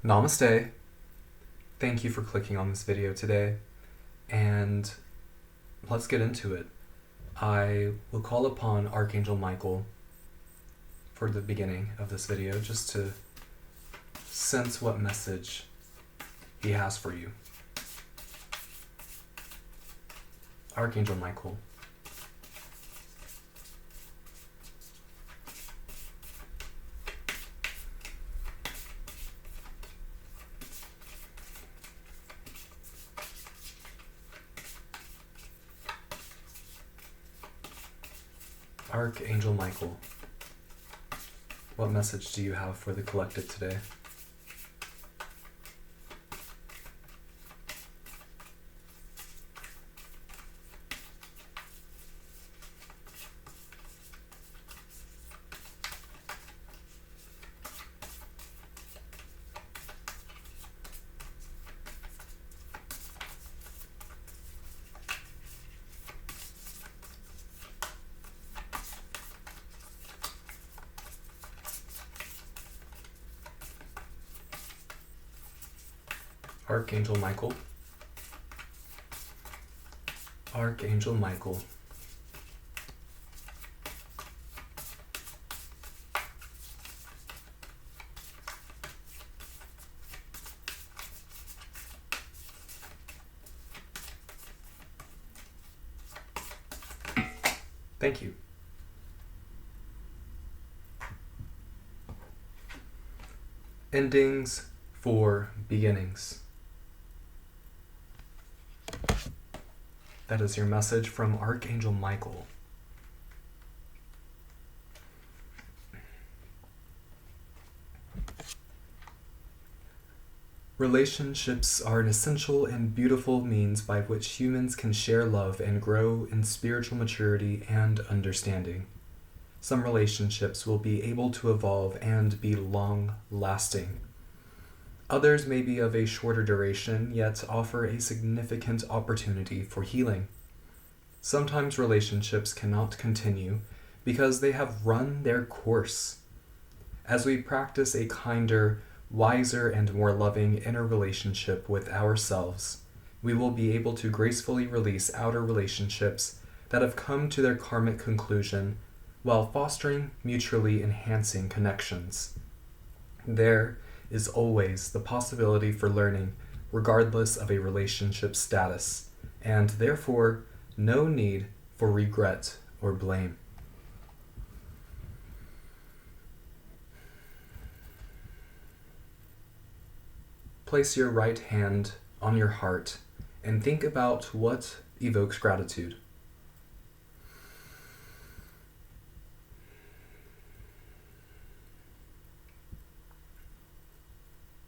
Namaste. Thank you for clicking on this video today, and let's get into it. I will call upon Archangel Michael for the beginning of this video just to sense what message he has for you. Archangel Michael. Archangel Michael, what message do you have for the collective today? Archangel Michael. Archangel Michael. Thank you. Endings for beginnings. That is your message from Archangel Michael. Relationships are an essential and beautiful means by which humans can share love and grow in spiritual maturity and understanding. Some relationships will be able to evolve and be long-lasting. Others may be of a shorter duration, yet offer a significant opportunity for healing. Sometimes relationships cannot continue because they have run their course. As we practice a kinder, wiser, and more loving inner relationship with ourselves, we will be able to gracefully release outer relationships that have come to their karmic conclusion while fostering mutually enhancing connections. There is always the possibility for learning regardless of a relationship status, and therefore no need for regret or blame. Place your right hand on your heart and think about what evokes gratitude.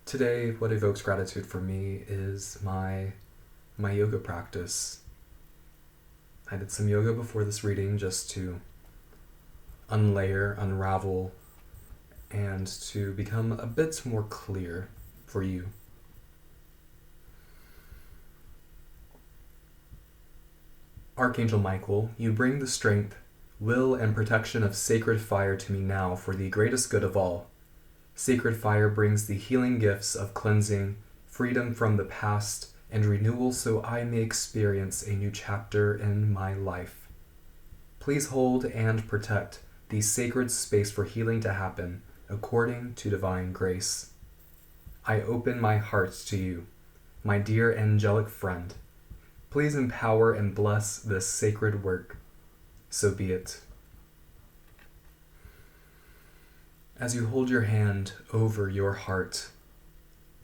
Today, what evokes gratitude for me is my yoga practice. I did some yoga before this reading just to unravel, and to become a bit more clear for you. Archangel Michael, you bring the strength, will, and protection of sacred fire to me now for the greatest good of all. Sacred fire brings the healing gifts of cleansing, freedom from the past, and renewal so I may experience a new chapter in my life. Please hold and protect the sacred space for healing to happen according to divine grace. I open my heart to you, my dear angelic friend. Please empower and bless this sacred work. So be it. As you hold your hand over your heart,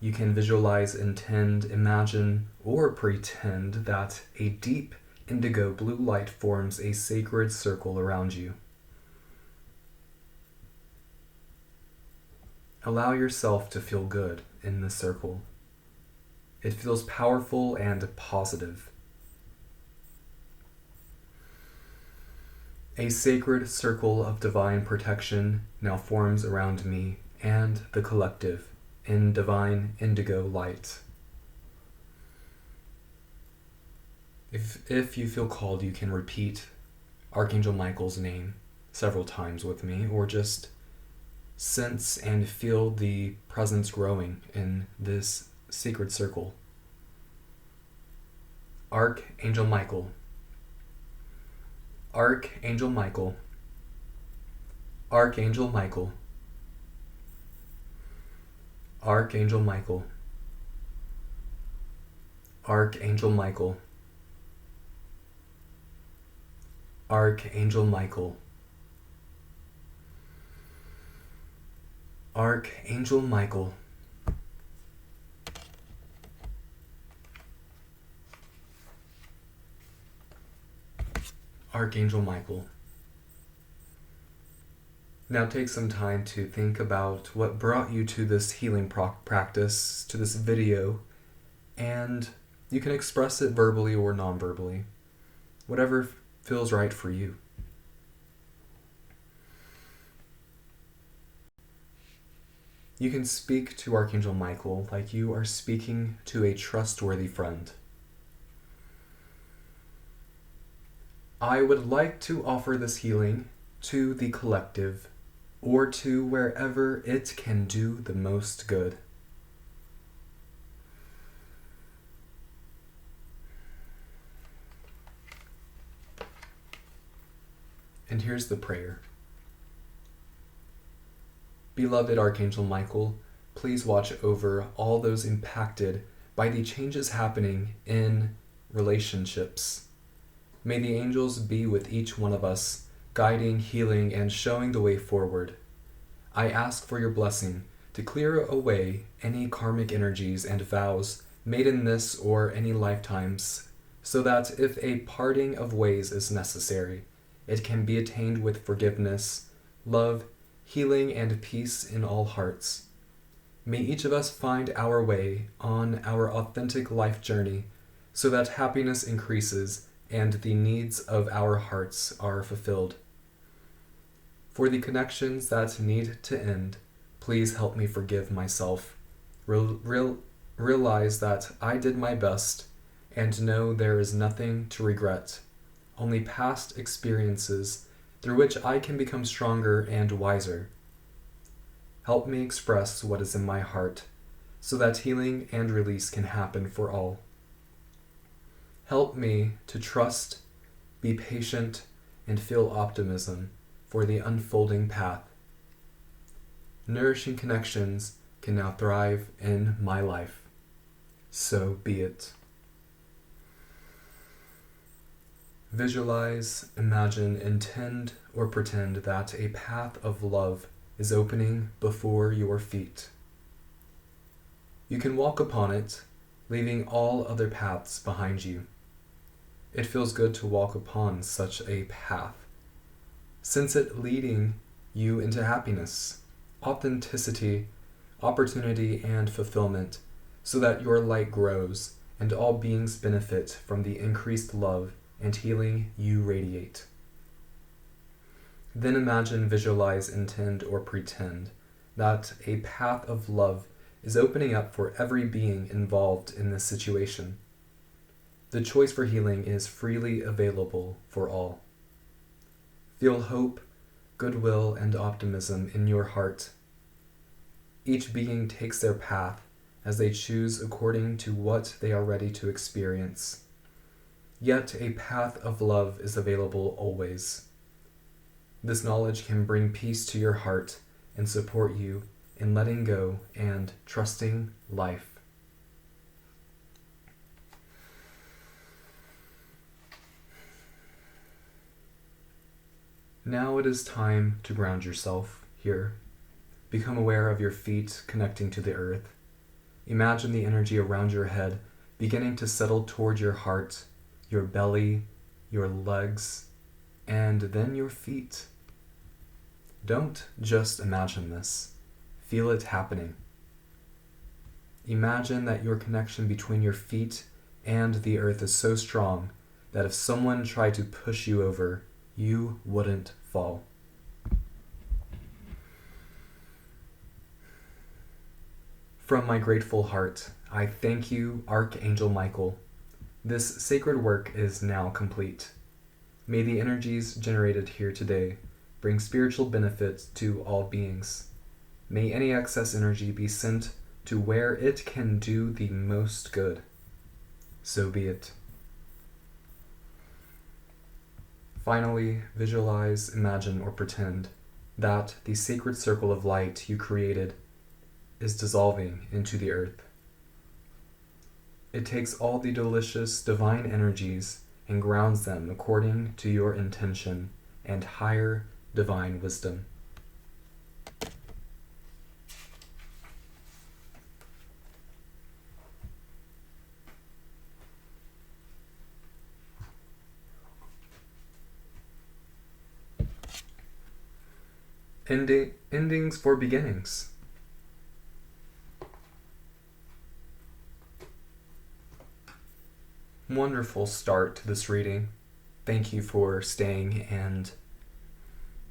you can visualize, intend, imagine, or pretend that a deep indigo blue light forms a sacred circle around you. Allow yourself to feel good in this circle. It feels powerful and positive. A sacred circle of divine protection now forms around me and the collective in divine indigo light. If you feel called, you can repeat Archangel Michael's name several times with me, or just Sense and feel the presence growing in this sacred circle. Archangel Michael. Archangel Michael. Archangel Michael. Archangel Michael. Archangel Michael. Archangel Michael. Archangel Michael. Archangel Michael. Now take some time to think about what brought you to this healing practice, to this video, and you can express it verbally or non-verbally, whatever feels right for you. You can speak to Archangel Michael like you are speaking to a trustworthy friend. I would like to offer this healing to the collective or to wherever it can do the most good. And here's the prayer. Beloved Archangel Michael, please watch over all those impacted by the changes happening in relationships. May the angels be with each one of us, guiding, healing, and showing the way forward. I ask for your blessing to clear away any karmic energies and vows made in this or any lifetimes, so that if a parting of ways is necessary, it can be attained with forgiveness, love, healing, and peace in all hearts. May each of us find our way on our authentic life journey so that happiness increases and the needs of our hearts are fulfilled. For the connections that need to end, please help me forgive myself. Realize that I did my best and know there is nothing to regret, only past experiences through which I can become stronger and wiser. Help me express what is in my heart so that healing and release can happen for all. Help me to trust, be patient, and feel optimism for the unfolding path. Nourishing connections can now thrive in my life. So be it. Visualize, imagine, intend, or pretend that a path of love is opening before your feet. You can walk upon it, leaving all other paths behind you. It feels good to walk upon such a path, since it leading you into happiness, authenticity, opportunity, and fulfillment, so that your light grows and all beings benefit from the increased love and healing you radiate. Then imagine, visualize, intend, or pretend that a path of love is opening up for every being involved in this situation. The choice for healing is freely available for all. Feel hope, goodwill, and optimism in your heart. Each being takes their path as they choose according to what they are ready to experience. Yet a path of love is available always. This knowledge can bring peace to your heart and support you in letting go and trusting life. Now it is time to ground yourself here. Become aware of your feet connecting to the earth. Imagine the energy around your head beginning to settle toward your heart, your belly, your legs, and then your feet. Don't just imagine this. Feel it happening. Imagine that your connection between your feet and the earth is so strong that if someone tried to push you over, you wouldn't fall. From my grateful heart, I thank you, Archangel Michael. This sacred work is now complete. May the energies generated here today bring spiritual benefit to all beings. May any excess energy be sent to where it can do the most good. So be it. Finally, visualize, imagine, or pretend that the sacred circle of light you created is dissolving into the earth. It takes all the delicious divine energies and grounds them according to your intention and higher divine wisdom. Endings for beginnings. Wonderful start to this reading. Thank you for staying and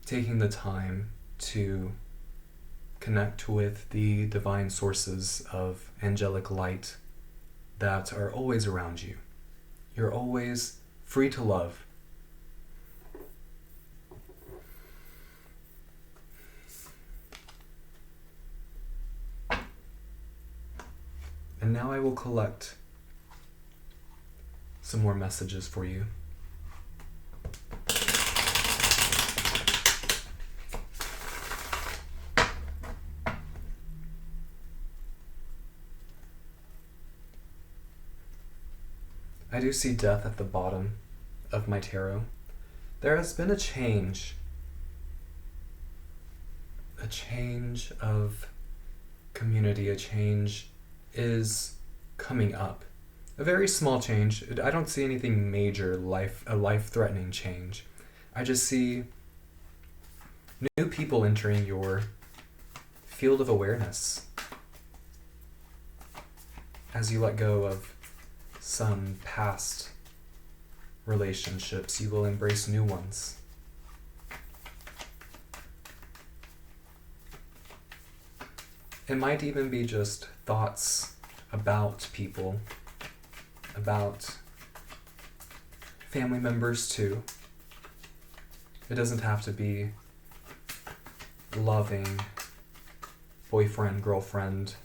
taking the time to connect with the divine sources of angelic light that are always around you. You're always free to love. And now I will collect some more messages for you. I do see death at the bottom of my tarot. There has been a change of community, a change is coming up. A very small change. I don't see anything major, a life-threatening change. I just see new people entering your field of awareness. As you let go of some past relationships, you will embrace new ones. It might even be just thoughts about people, about family members too. It doesn't have to be loving boyfriend, girlfriend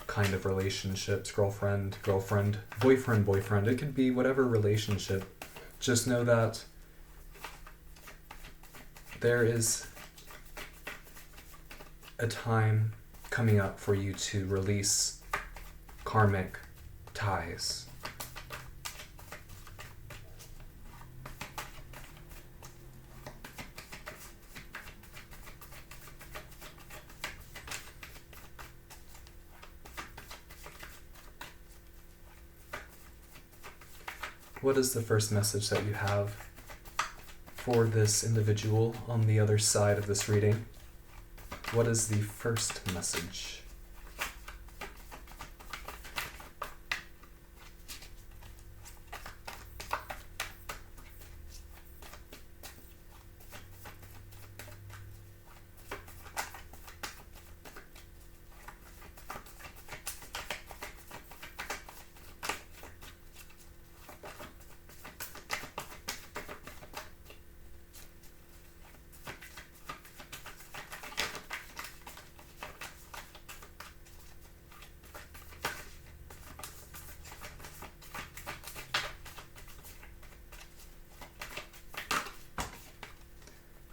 kind of relationships, girlfriend, boyfriend. It could be whatever relationship. Just know that there is a time coming up for you to release karmic ties. What is the first message that you have for this individual on the other side of this reading? What is the first message?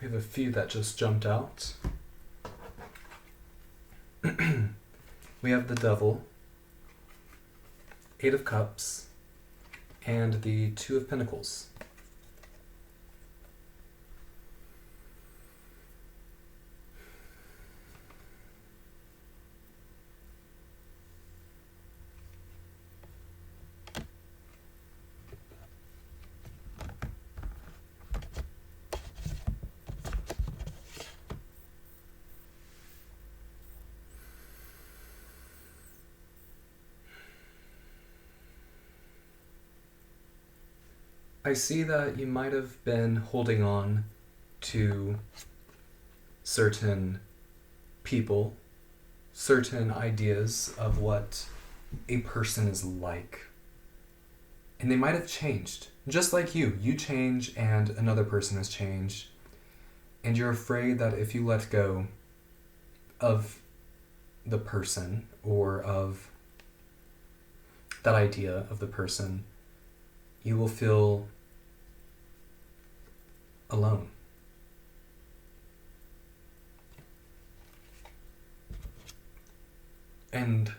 We have a few that just jumped out. We have the Devil, Eight of Cups, and the Two of Pentacles. I see that you might have been holding on to certain people, certain ideas of what a person is like. And they might have changed. Just like you change and another person has changed. And you're afraid that if you let go of the person or of that idea of the person, you will feel alone. And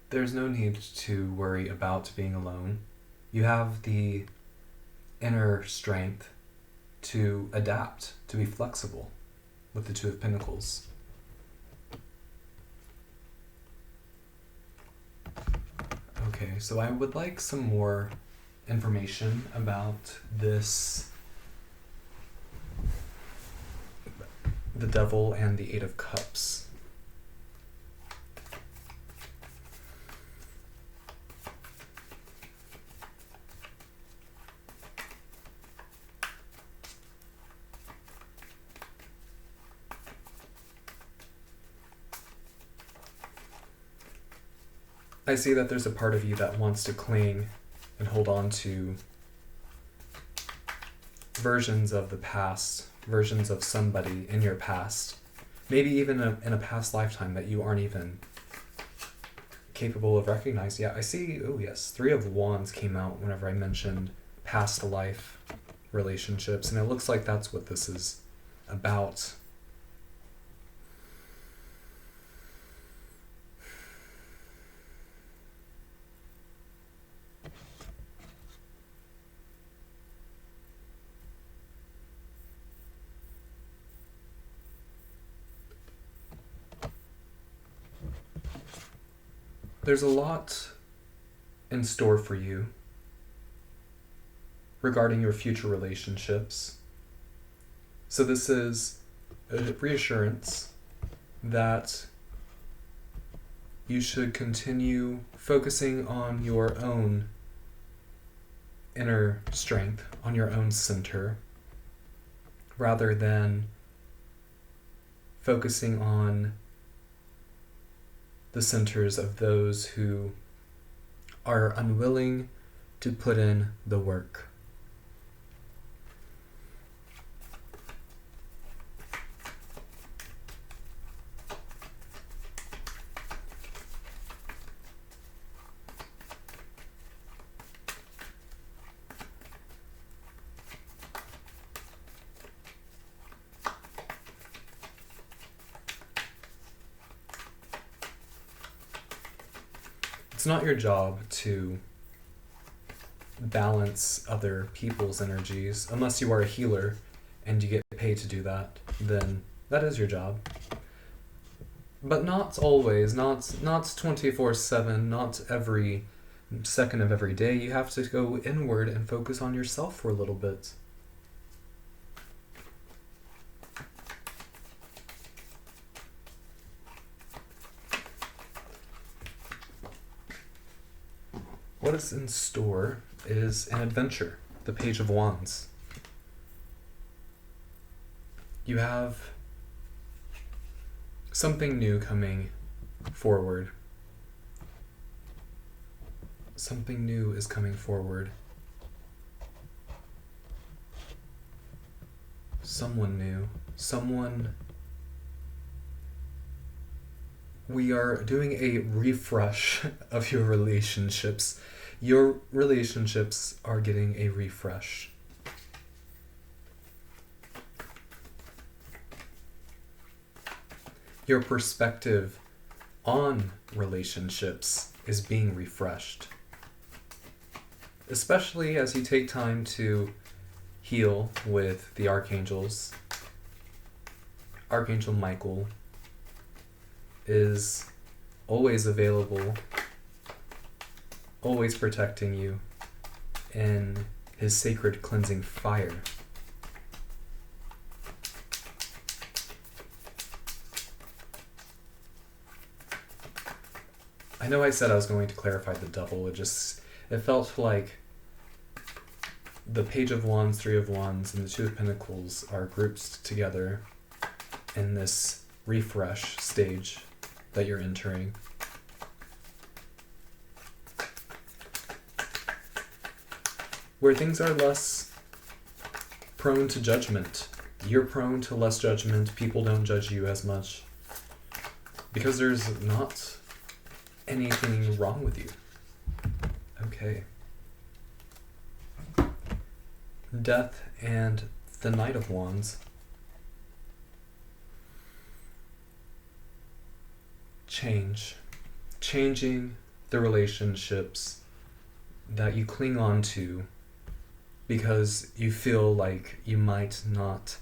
there's no need to worry about being alone. You have the inner strength to adapt, to be flexible with the Two of Pentacles. Okay, so I would like some more information about this, the Devil and the Eight of Cups. I see that there's a part of you that wants to cling and hold on to versions of the past, versions of somebody in your past, maybe even in a past lifetime that you aren't even capable of recognizing. Yeah, I see, oh yes, Three of Wands came out whenever I mentioned past life relationships, and it looks like that's what this is about. There's a lot in store for you regarding your future relationships. So this is a reassurance that you should continue focusing on your own inner strength, on your own center, rather than focusing on the centers of those who are unwilling to put in the work. It's not your job to balance other people's energies. Unless you are a healer and you get paid to do that, then that is your job. But not always, not 24/7, not every second of every day. You have to go inward and focus on yourself for a little bit. What is in store is an adventure, the Page of Wands. You have something new coming forward. Something new is coming forward. Someone new. We are doing a refresh of your relationships. Your relationships are getting a refresh. Your perspective on relationships is being refreshed. Especially as you take time to heal with the archangels. Archangel Michael is always available, always protecting you in his sacred cleansing fire. I know I said I was going to clarify the Devil, it felt like the Page of Wands, Three of Wands, and the Two of Pentacles are grouped together in this refresh stage that you're entering. Where things are less prone to judgment. You're prone to less judgment. People don't judge you as much. because there's not anything wrong with you. Okay. Death and the Knight of Wands. Changing the relationships that you cling on to because you feel like you might not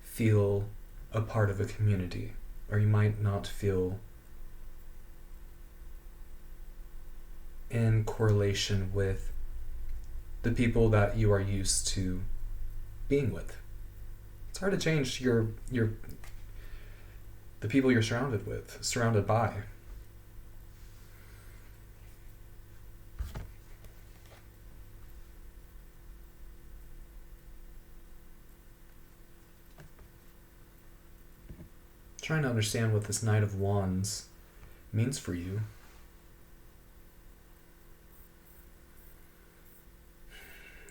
feel a part of a community, or you might not feel in correlation with the people that you are used to being with. It's hard to change the people you're surrounded by. Trying to understand what this Knight of Wands means for you.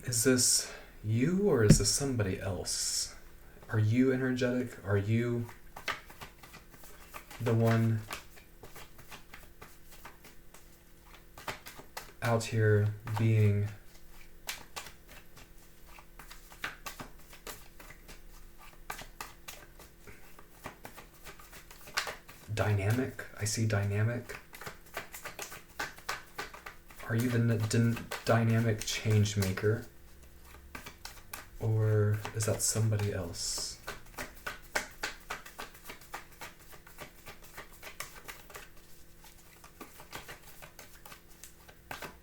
Is this you or is this somebody else? Are you energetic? Are you the one out here being dynamic? I see dynamic. Are you the dynamic change maker? Or is that somebody else?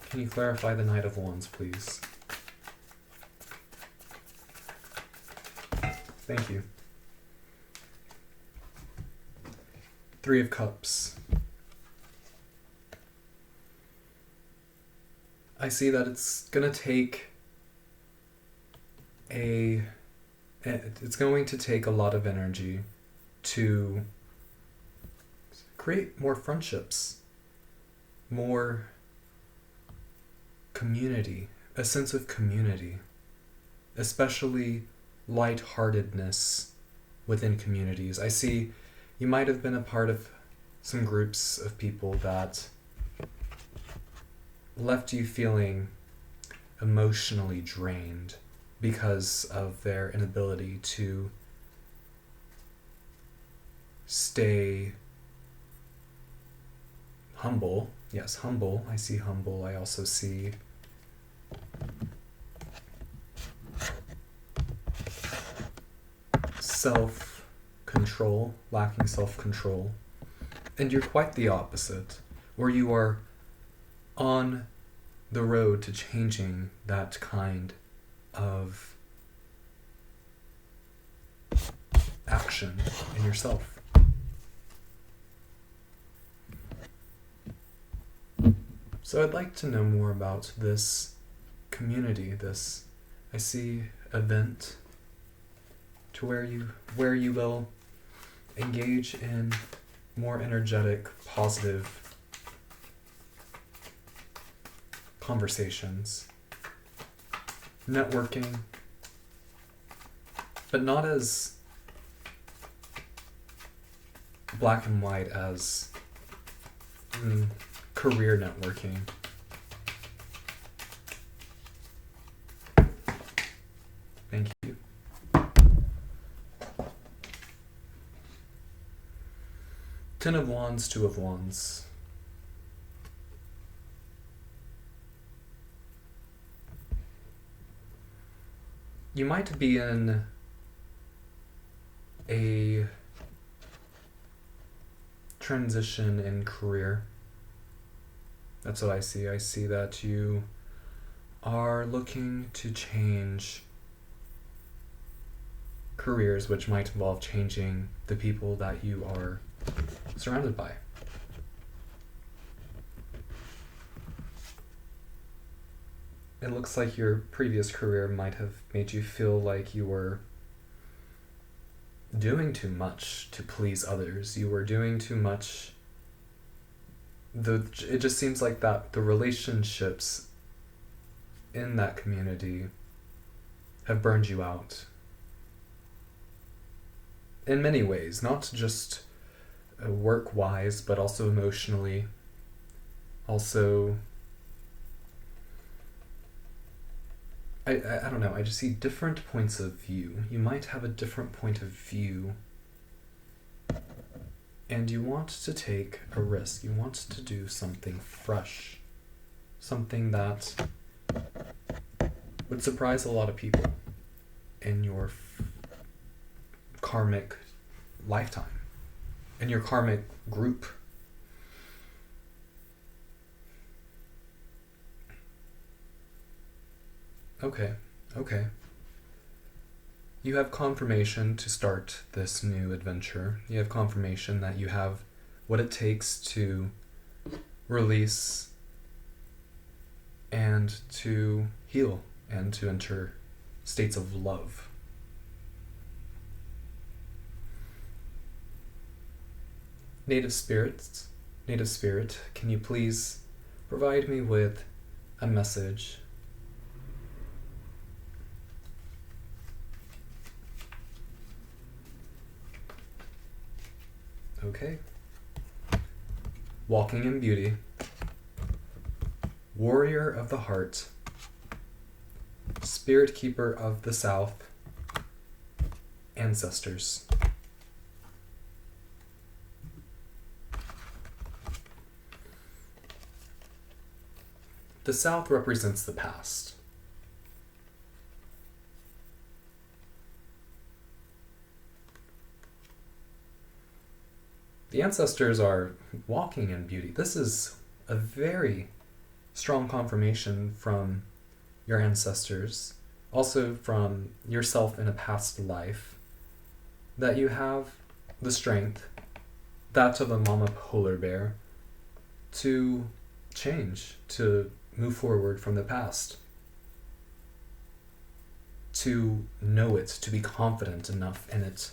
Can you clarify the Knight of Wands, please? Thank you. Three of Cups. I see that it's going to take a lot of energy to create more friendships, more community, a sense of community, especially lightheartedness within communities. I see you might have been a part of some groups of people that left you feeling emotionally drained because of their inability to stay humble. Yes, humble. I see humble. I also see self-control, lacking self-control. And you're quite the opposite, where you are on the road to changing that kind of action in yourself. So I'd like to know more about this community, this, I see, event to where you will engage in more energetic, positive conversations, networking, but not as black and white as career networking. Thank you. Ten of Wands, Two of Wands. You might be in a transition in career. That's what I see. I see that you are looking to change careers, which might involve changing the people that you are surrounded by. It looks like your previous career might have made you feel like you were doing too much to please others. You were doing too much. It just seems like that the relationships in that community have burned you out. In many ways, not just work-wise, but also emotionally. Also, I don't know, I just see different points of view. You might have a different point of view, and you want to take a risk. You want to do something fresh, something that would surprise a lot of people in your karmic lifetime, in your karmic group. Okay. You have confirmation to start this new adventure. You have confirmation that you have what it takes to release and to heal and to enter states of love. Native Spirit, can you please provide me with a message? Okay. Walking in beauty. Warrior of the heart. Spirit keeper of the south. Ancestors. The south represents the past. The ancestors are walking in beauty. This is a very strong confirmation from your ancestors, also from yourself in a past life, that you have the strength, that of a mama polar bear, to change, to move forward from the past, to know it, to be confident enough in it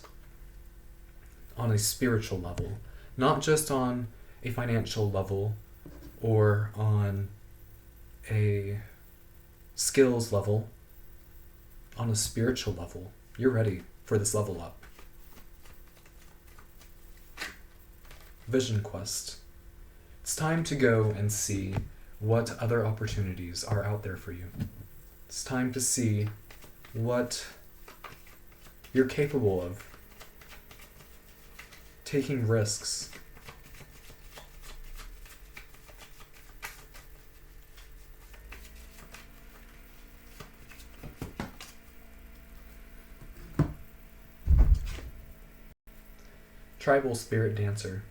on a spiritual level, not just on a financial level or on a skills level, on a spiritual level. You're ready for this level up. Vision quest. It's time to go and see what other opportunities are out there for you. It's time to see what you're capable of. Taking risks. Tribal spirit dancer.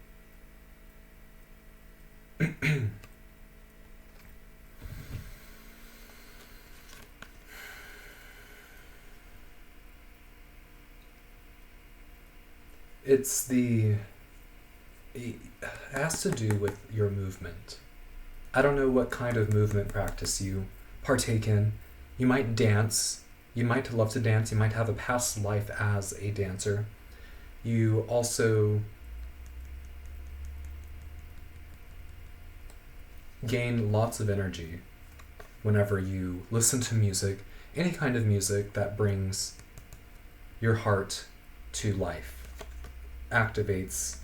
It has to do with your movement. I don't know what kind of movement practice you partake in. You might dance. You might love to dance. You might have a past life as a dancer. You also gain lots of energy whenever you listen to music, any kind of music that brings your heart to life, activates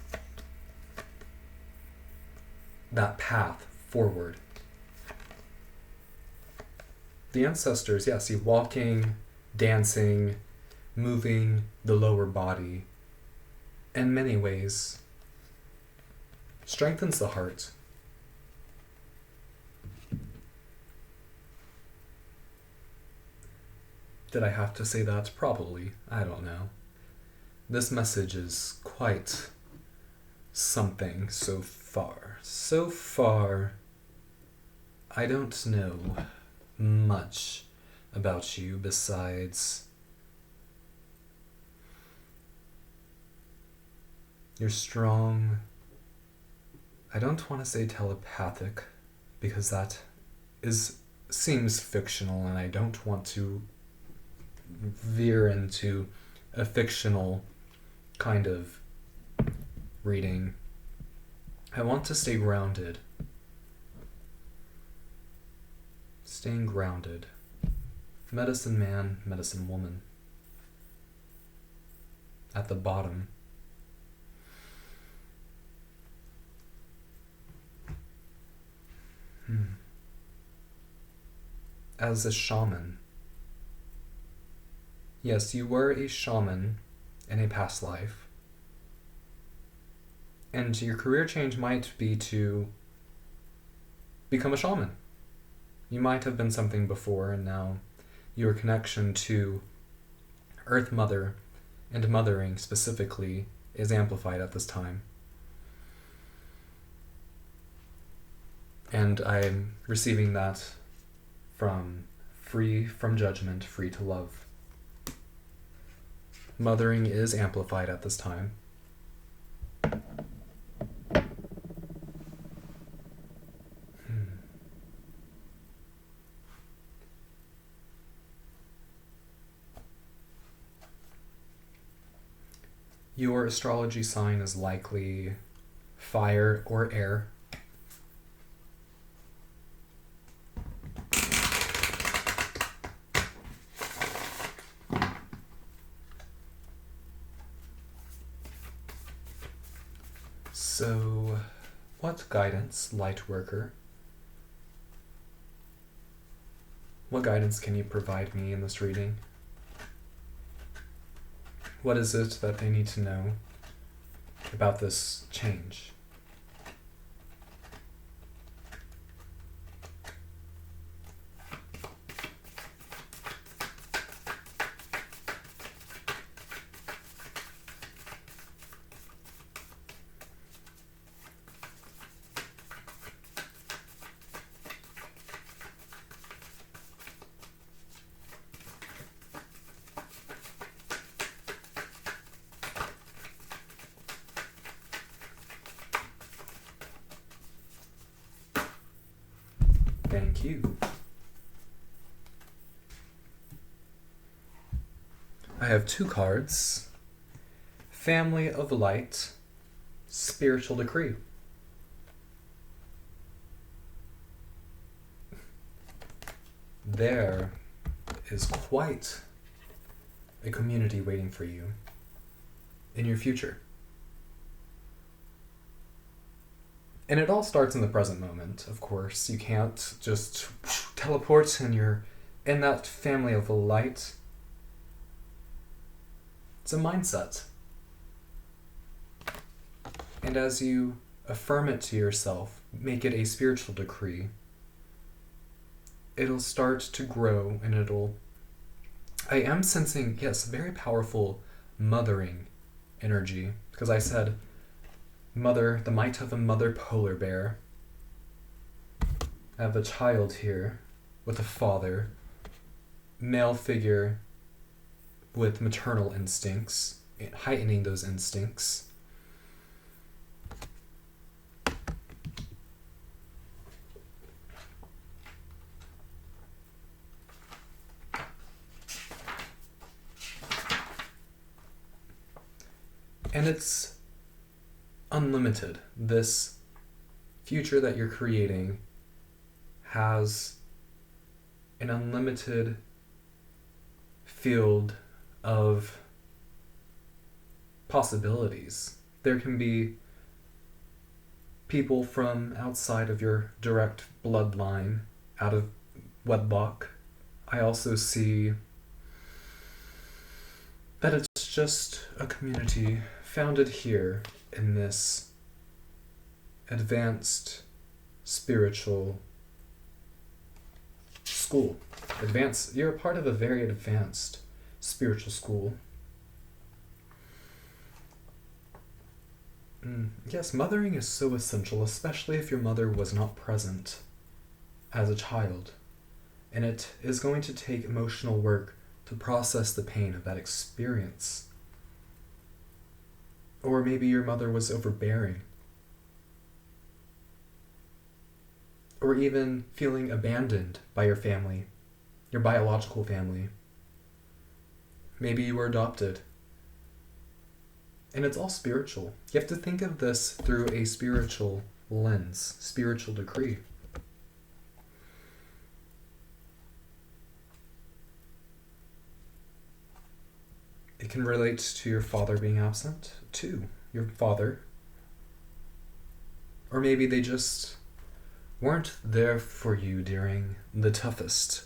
that path forward. The ancestors, yes, you walking, dancing, moving the lower body, in many ways, strengthens the heart. Did I have to say that? Probably. I don't know. This message is quite something so far. So far, I don't know much about you besides you're strong. I don't want to say telepathic because that seems fictional, and I don't want to veer into a fictional kind of reading. I want to stay grounded. Staying grounded. Medicine man, medicine woman. At the bottom. As a shaman. Yes, you were a shaman in a past life. And your career change might be to become a shaman. You might have been something before, and now your connection to Earth Mother and mothering specifically is amplified at this time. And I'm receiving that from free from judgment, free to love. Mothering is amplified at this time. Your astrology sign is likely fire or air. So, what guidance, Lightworker? What guidance can you provide me in this reading? What is it that they need to know about this change? Thank you. I have 2 cards. Family of Light, Spiritual Decree. There is quite a community waiting for you in your future. And it all starts in the present moment, of course. You can't just teleport and you're in that family of light. It's a mindset. And as you affirm it to yourself, make it a spiritual decree, it'll start to grow and I am sensing, yes, very powerful mothering energy, because I said mother, the might of a mother polar bear. I have a child here with a father, male figure with maternal instincts, heightening those instincts. And it's unlimited. This future that you're creating has an unlimited field of possibilities. There can be people from outside of your direct bloodline, out of wedlock. I also see that it's just a community founded here in this advanced spiritual school. You're a part of a very advanced spiritual school. Yes, mothering is so essential, especially if your mother was not present as a child. And it is going to take emotional work to process the pain of that experience. Or maybe your mother was overbearing. Or even feeling abandoned by your family, your biological family. Maybe you were adopted. And it's all spiritual. You have to think of this through a spiritual lens, spiritual decree. It can relate to your father being absent, too. Your father. Or maybe they just weren't there for you during the toughest,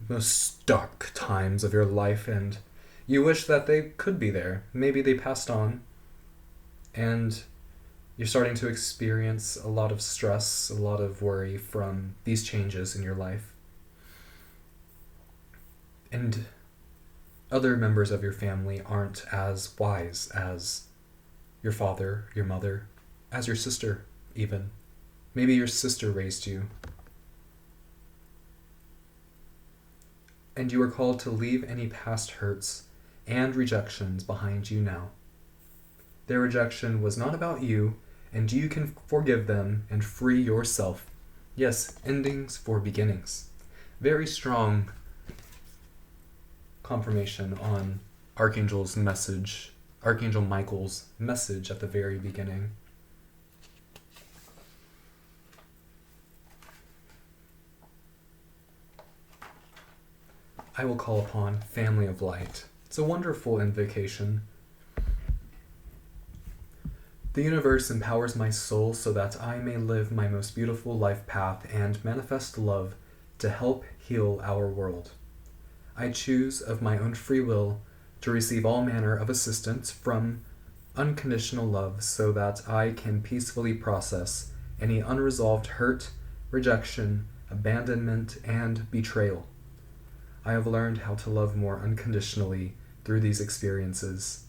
most dark times of your life, and you wish that they could be there. Maybe they passed on, and you're starting to experience a lot of stress, a lot of worry from these changes in your life. And other members of your family aren't as wise as your father, your mother, as your sister, even. Maybe your sister raised you. And you are called to leave any past hurts and rejections behind you now. Their rejection was not about you, and you can forgive them and free yourself. Yes, endings for beginnings. Very strong confirmation on Archangel Michael's message at the very beginning. I will call upon Family of Light. It's a wonderful invocation. The universe empowers my soul so that I may live my most beautiful life path and manifest love to help heal our world. I choose of my own free will to receive all manner of assistance from unconditional love so that I can peacefully process any unresolved hurt, rejection, abandonment, and betrayal. I have learned how to love more unconditionally through these experiences.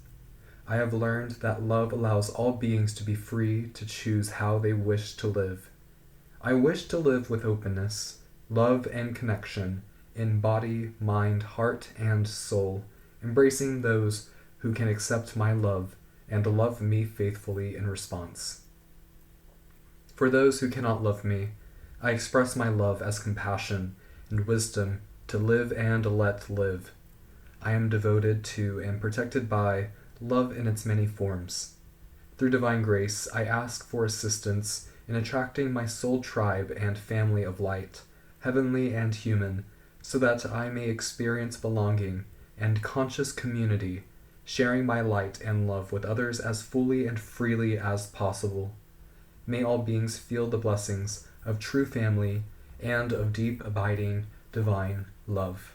I have learned that love allows all beings to be free to choose how they wish to live. I wish to live with openness, love, and connection in body, mind, heart, and soul, embracing those who can accept my love and love me faithfully in response. For those who cannot love me, I express my love as compassion and wisdom to live and let live. I am devoted to and protected by love in its many forms. Through divine grace, I ask for assistance in attracting my soul tribe and family of light, heavenly and human, so that I may experience belonging and conscious community, sharing my light and love with others as fully and freely as possible. May all beings feel the blessings of true family and of deep, abiding, divine love.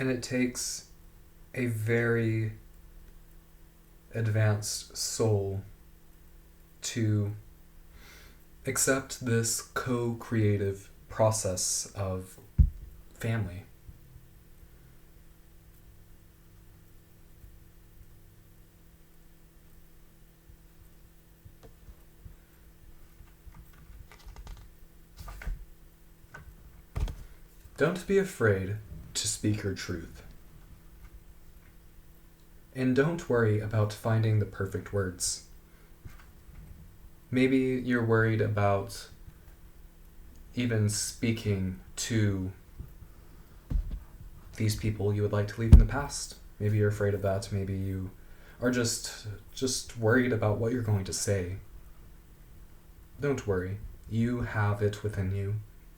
And it takes a very advanced soul to accept this co-creative process of family. Don't be afraid to speak your truth. And don't worry about finding the perfect words. Maybe you're worried about even speaking to these people you would like to leave in the past. Maybe you're afraid of that. Maybe you are just worried about what you're going to say. Don't worry. You have it within you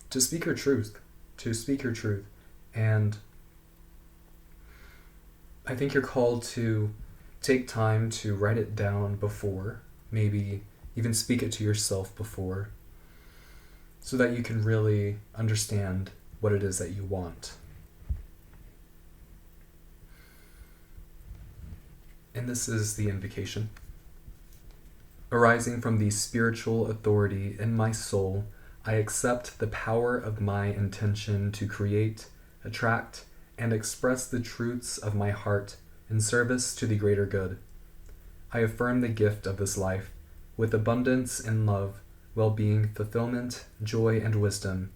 to speak your truth. And I think you're called to take time to write it down before, maybe even speak it to yourself before, so that you can really understand what it is that you want. And this is the invocation. Arising from the spiritual authority in my soul, I accept the power of my intention to create, attract, and express the truths of my heart in service to the greater good. I affirm the gift of this life with abundance in love, well-being, fulfillment, joy, and wisdom.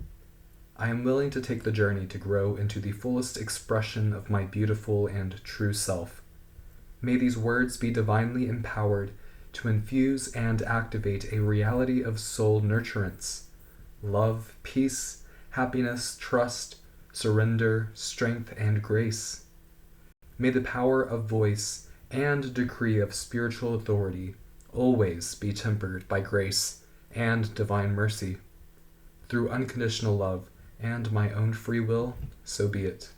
I am willing to take the journey to grow into the fullest expression of my beautiful and true self. May these words be divinely empowered to infuse and activate a reality of soul nurturance, love, peace, happiness, trust, surrender, strength, and grace. May the power of voice and decree of spiritual authority always be tempered by grace and divine mercy. through unconditional love and my own free will, so be it.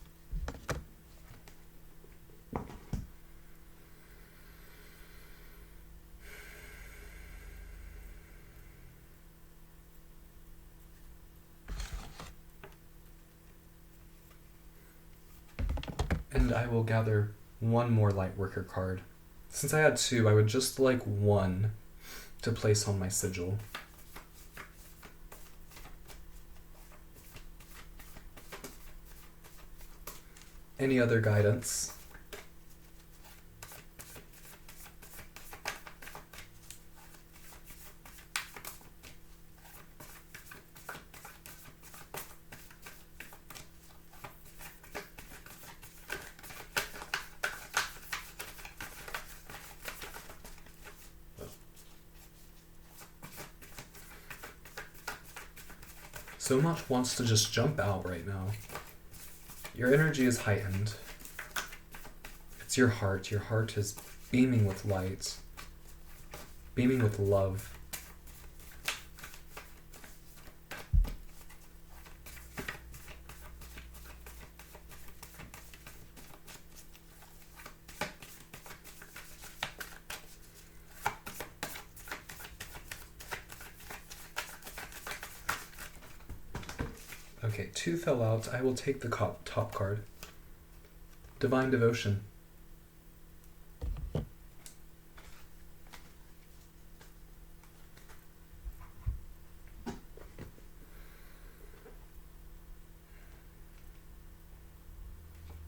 And I will gather one more Lightworker card. Since I had two, I would just like one to place on my sigil. Any other guidance? So much wants to just jump out right now. Your energy is heightened. It's your heart. Your heart is beaming with light, beaming with love. Okay, two fell out. I will take the top card. Divine Devotion.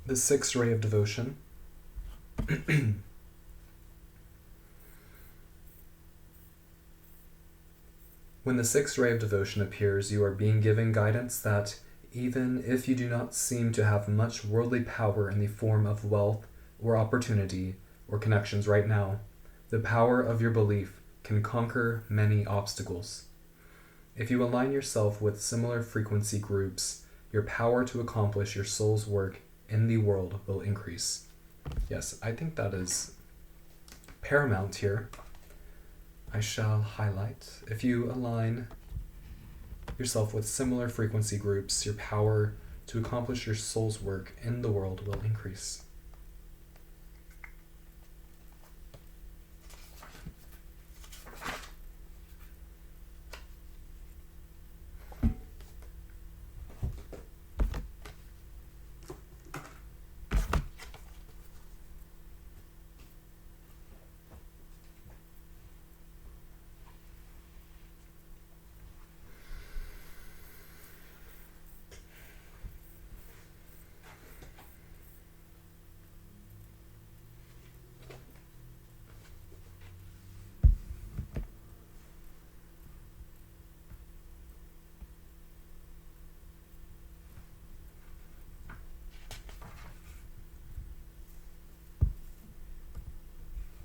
The sixth ray of devotion. When the sixth ray of devotion appears, you are being given guidance that, even if you do not seem to have much worldly power in the form of wealth or opportunity or connections right now, the power of your belief can conquer many obstacles. If you align yourself with similar frequency groups, your power to accomplish your soul's work in the world will increase. Yes, I think that is paramount here. I shall highlight. If you align yourself with similar frequency groups, your power to accomplish your soul's work in the world will increase.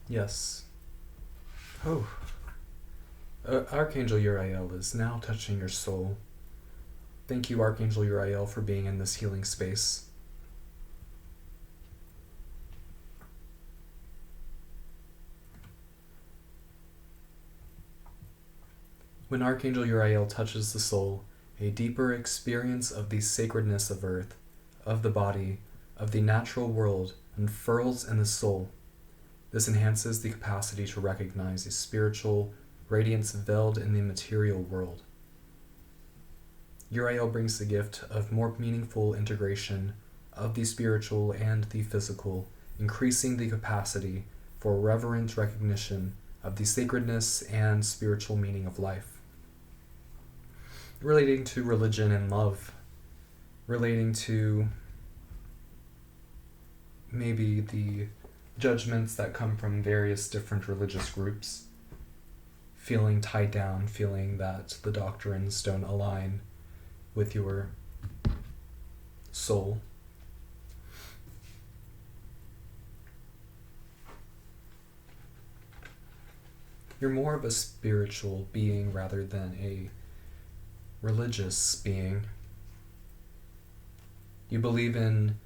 Yes. Oh. Archangel Uriel is now touching your soul. Thank you, Archangel Uriel, for being in this healing space. When Archangel Uriel touches the soul, a deeper experience of the sacredness of earth, of the body, of the natural world unfurls in the soul. This enhances the capacity to recognize a spiritual radiance veiled in the material world. Uriel brings the gift of more meaningful integration of the spiritual and the physical, increasing the capacity for reverent recognition of the sacredness and spiritual meaning of life. Relating to religion and love, relating to maybe the judgments that come from various different religious groups, feeling tied down, feeling that the doctrines don't align with your soul. You're more of a spiritual being rather than a religious being. You believe in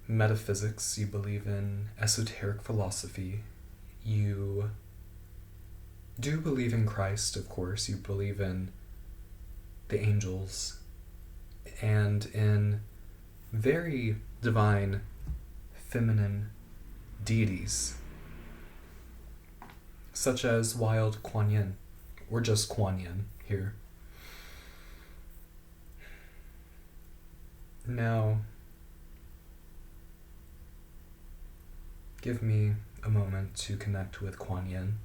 metaphysics, you believe in esoteric philosophy, you do believe in Christ, of course, you believe in the angels, and in very divine feminine deities, such as wild Kuan Yin, or just Kuan Yin here. Now, give me a moment to connect with Kuan Yin.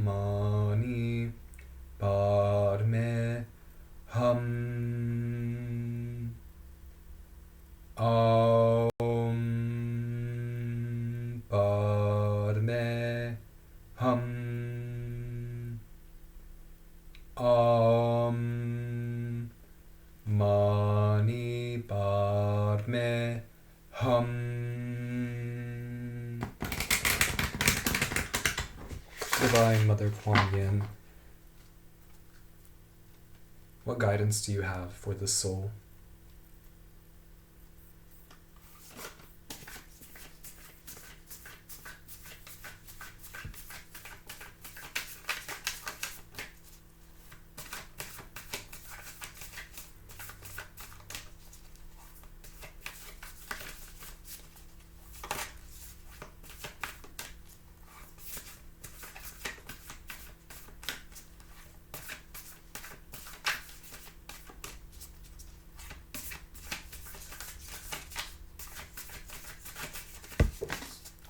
Mani Padme Hum. Padme Hum. Mani Padme Hum. Divine Mother Kuan Yin, what guidance do you have for the soul?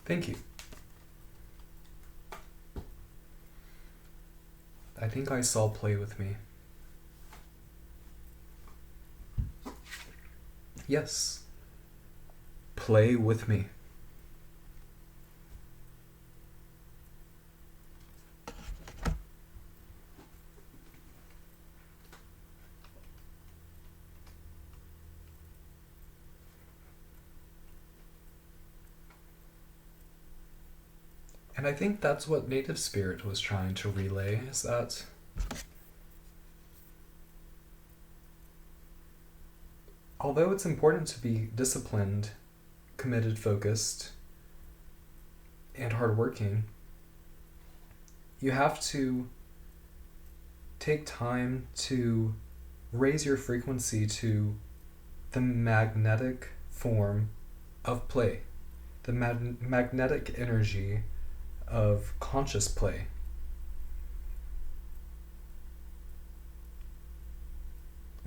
Thank you. I think I saw play with me. Yes. Play with me. And I think that's what Native Spirit was trying to relay, is that although it's important to be disciplined, committed, focused, and hardworking, you have to take time to raise your frequency to the magnetic form of play, the magnetic energy of conscious play.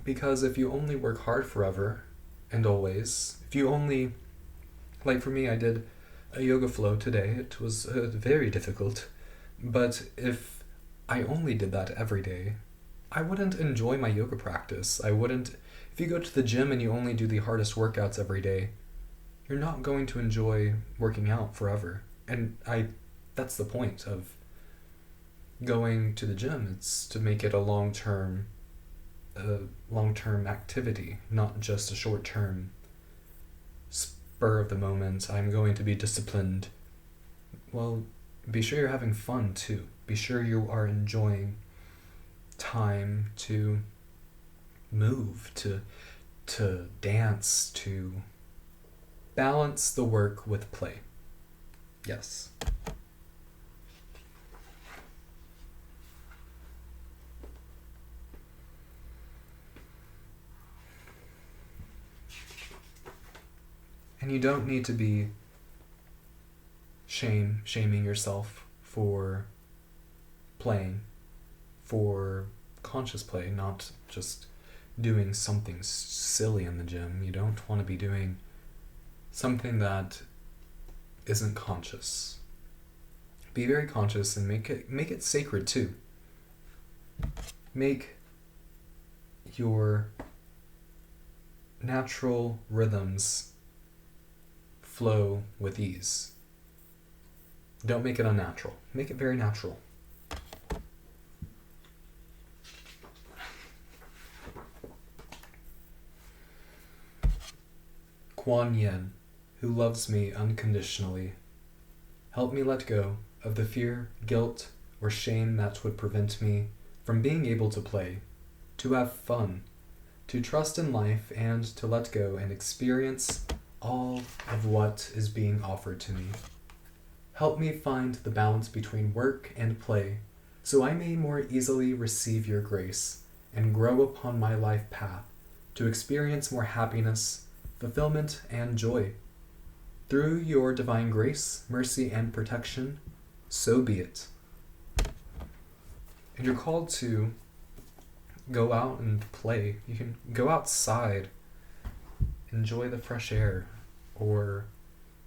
Because if you only work hard forever and always, if you only, like for me, I did a yoga flow today. It was very difficult, but if I only did that every day, I wouldn't enjoy my yoga practice. If you go to the gym and you only do the hardest workouts every day, you're not going to enjoy working out forever. And that's the point of going to the gym. It's to make it a long-term activity, not just a short-term spur of the moment. I'm going to be disciplined. Well, be sure you're having fun too. Be sure you are enjoying time to move, to dance, to balance the work with play. Yes. And you don't need to be shaming yourself for playing, for conscious play, not just doing something silly in the gym. You don't want to be doing something that isn't conscious. Be very conscious and make it sacred too. Make your natural rhythms flow with ease. Don't make it unnatural. Make it very natural. Kuan Yin, who loves me unconditionally, help me let go of the fear, guilt, or shame that would prevent me from being able to play, to have fun, to trust in life and to let go and experience all of what is being offered to me. Help me find the balance between work and play, so I may more easily receive your grace and grow upon my life path to experience more happiness, fulfillment, and joy. Through your divine grace, mercy, and protection, so be it. And you're called to go out and play. You can go outside, enjoy the fresh air, or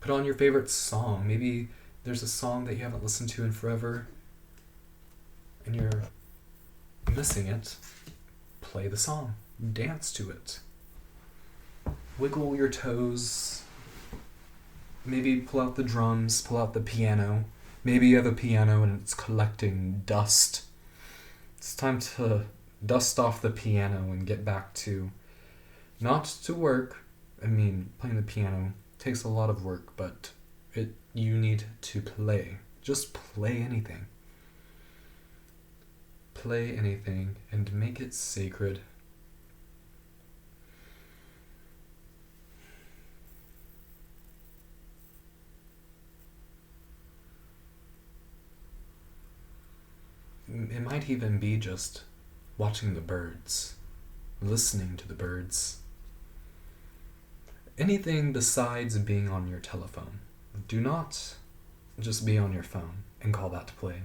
put on your favorite song. Maybe there's a song that you haven't listened to in forever and you're missing it. Play the song. Dance to it. Wiggle your toes. Maybe pull out the drums, pull out the piano. Maybe you have a piano and it's collecting dust. It's time to dust off the piano and get back to, not to work. I mean, playing the piano takes a lot of work, but you need to play. Just play anything. Play anything and make it sacred. It might even be just watching the birds, listening to the birds. Anything besides being on your telephone. Do not just be on your phone and call that play.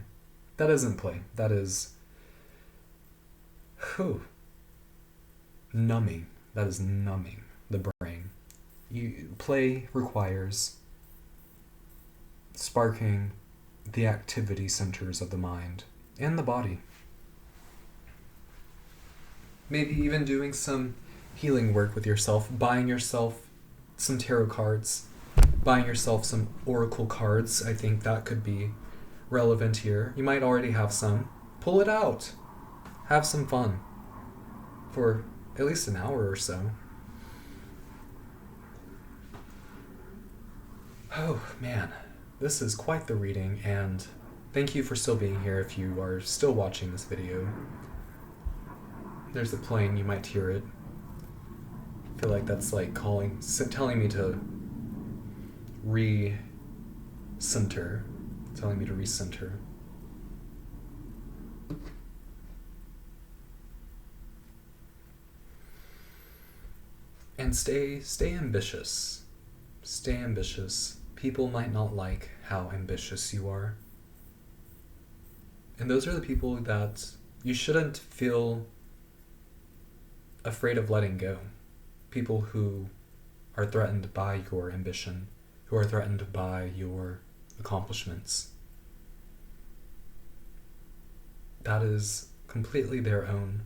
That isn't play. That is numbing. That is numbing the brain. Play requires sparking the activity centers of the mind and the body. Maybe even doing some healing work with yourself, buying yourself some tarot cards, buying yourself some oracle cards. I think that could be relevant here. You might already have some. Pull it out. Have some fun for at least an hour or so. Oh man, this is quite the reading, and thank you for still being here if you are still watching this video. There's a plane, you might hear it. I feel like that's like telling me to recenter. And stay ambitious. Stay ambitious. People might not like how ambitious you are. And those are the people that you shouldn't feel afraid of letting go. People who are threatened by your ambition, who are threatened by your accomplishments. That is completely their own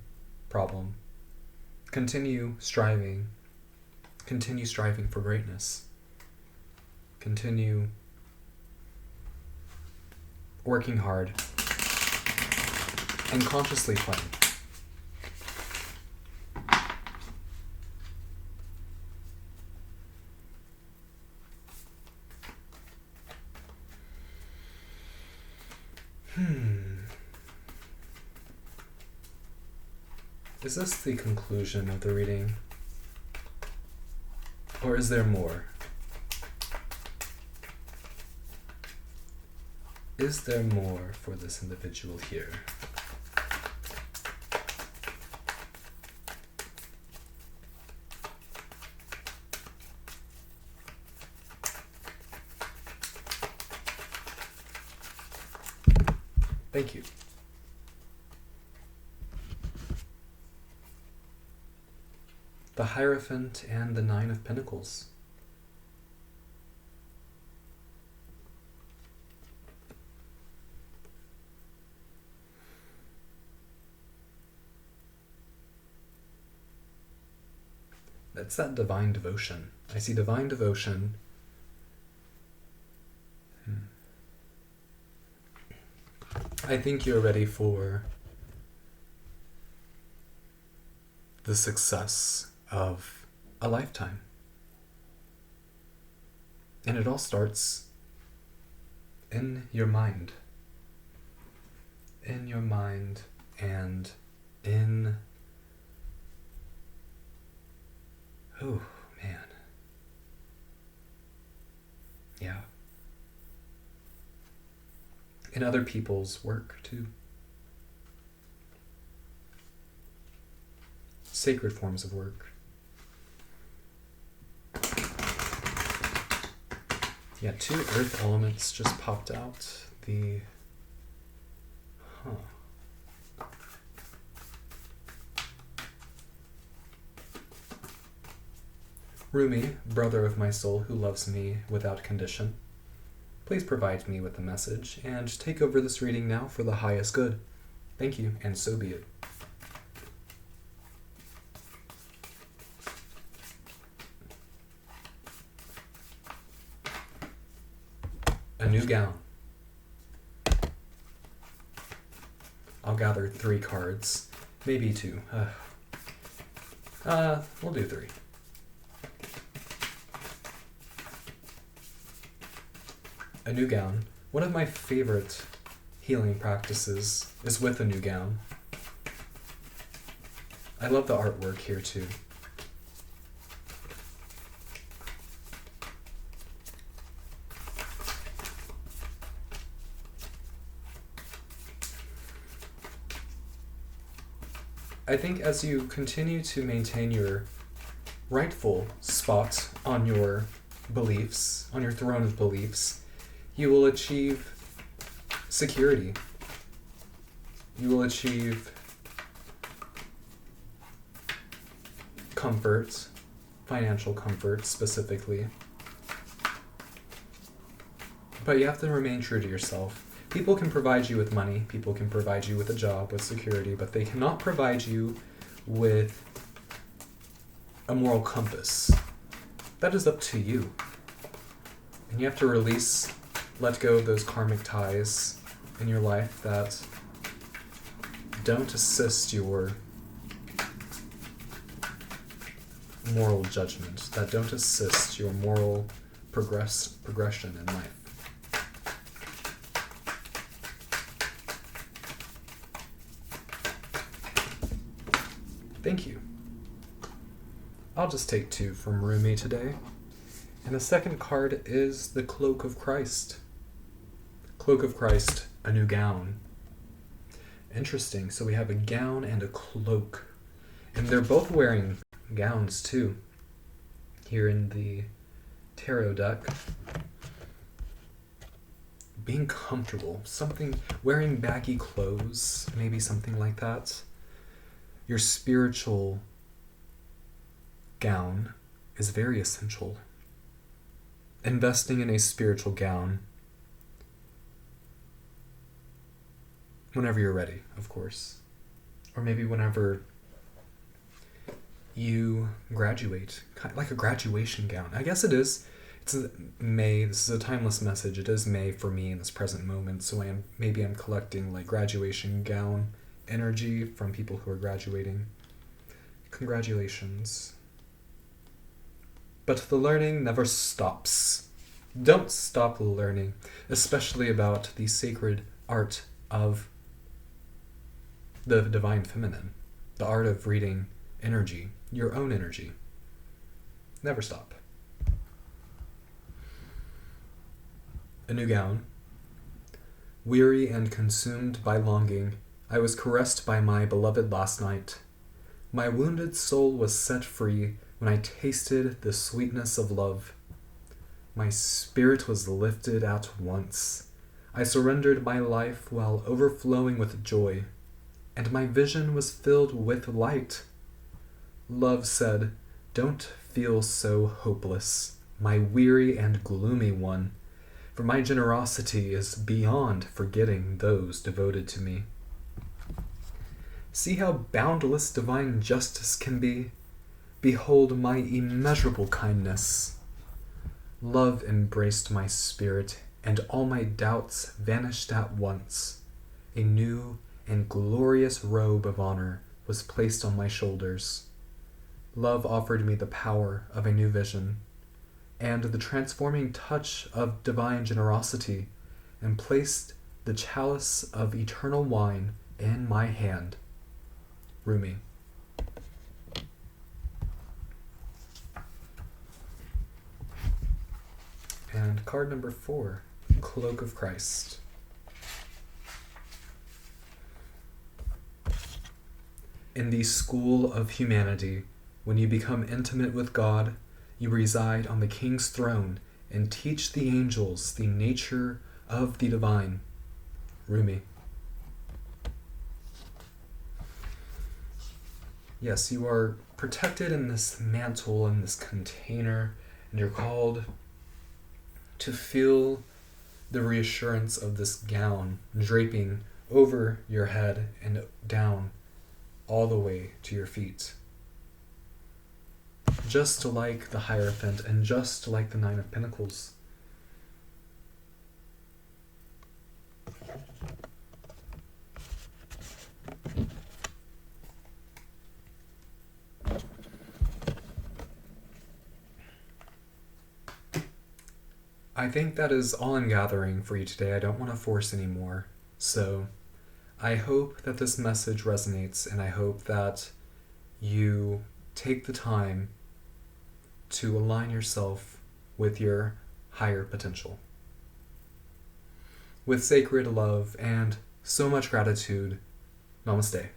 problem. Continue striving for greatness. Continue working hard and consciously playing. Is this the conclusion of the reading? Or is there more? Is there more for this individual here? Thank you. The Hierophant and the Nine of Pentacles. That's that divine devotion. I see divine devotion. I think you're ready for the success of a lifetime. And it all starts in your mind. In your mind and in Oh, man. Yeah. In other people's work, too. Sacred forms of work. Yeah, 2 earth elements just popped out. Rumi, brother of my soul who loves me without condition, please provide me with the message and take over this reading now for the highest good. Thank you, and so be it. A new gown. I'll gather 3 cards, maybe 2. We'll do 3. A new gown. One of my favorite healing practices is with a new gown. I love the artwork here too. I think as you continue to maintain your rightful spot on your beliefs, on your throne of beliefs, you will achieve security. You will achieve comfort, financial comfort specifically. But you have to remain true to yourself. People can provide you with money, people can provide you with a job, with security, but they cannot provide you with a moral compass. That is up to you. And you have to let go of those karmic ties in your life that don't assist your moral judgment, that don't assist your moral progression in life. Thank you. I'll just take 2 from Rumi today. And the second card is the Cloak of Christ. Cloak of Christ, a new gown. Interesting. So we have a gown and a cloak. And they're both wearing gowns too. Here in the Terot deck. Being comfortable. Wearing baggy clothes. Maybe something like that. Your spiritual gown is very essential. Investing in a spiritual gown whenever you're ready, of course. Or maybe whenever you graduate, like a graduation gown. I guess it is. It's May. This is a timeless message. It is May for me in this present moment, so I'm collecting like graduation gown energy from people who are graduating. Congratulations. But the learning never stops. Don't stop learning, especially about the sacred art of the divine feminine, the art of reading energy, your own energy. Never stop. A new gown. Weary and consumed by longing, I was caressed by my beloved last night. My wounded soul was set free when I tasted the sweetness of love. My spirit was lifted at once. I surrendered my life while overflowing with joy, and my vision was filled with light. Love said, "Don't feel so hopeless, my weary and gloomy one, for my generosity is beyond forgetting those devoted to me." See how boundless divine justice can be? Behold my immeasurable kindness. Love embraced my spirit, and all my doubts vanished at once. A new and glorious robe of honor was placed on my shoulders. Love offered me the power of a new vision, and the transforming touch of divine generosity, and placed the chalice of eternal wine in my hand. Rumi. And card number 4, Cloak of Christ. In the school of humanity, when you become intimate with God, you reside on the King's throne and teach the angels the nature of the divine. Rumi. Yes, you are protected in this mantle, in this container, and you're called to feel the reassurance of this gown draping over your head and down all the way to your feet. Just like the Hierophant and just like the Nine of Pentacles. I think that is all I'm gathering for you today. I don't want to force any more. So I hope that this message resonates, and I hope that you take the time to align yourself with your higher potential. With sacred love and so much gratitude, Namaste.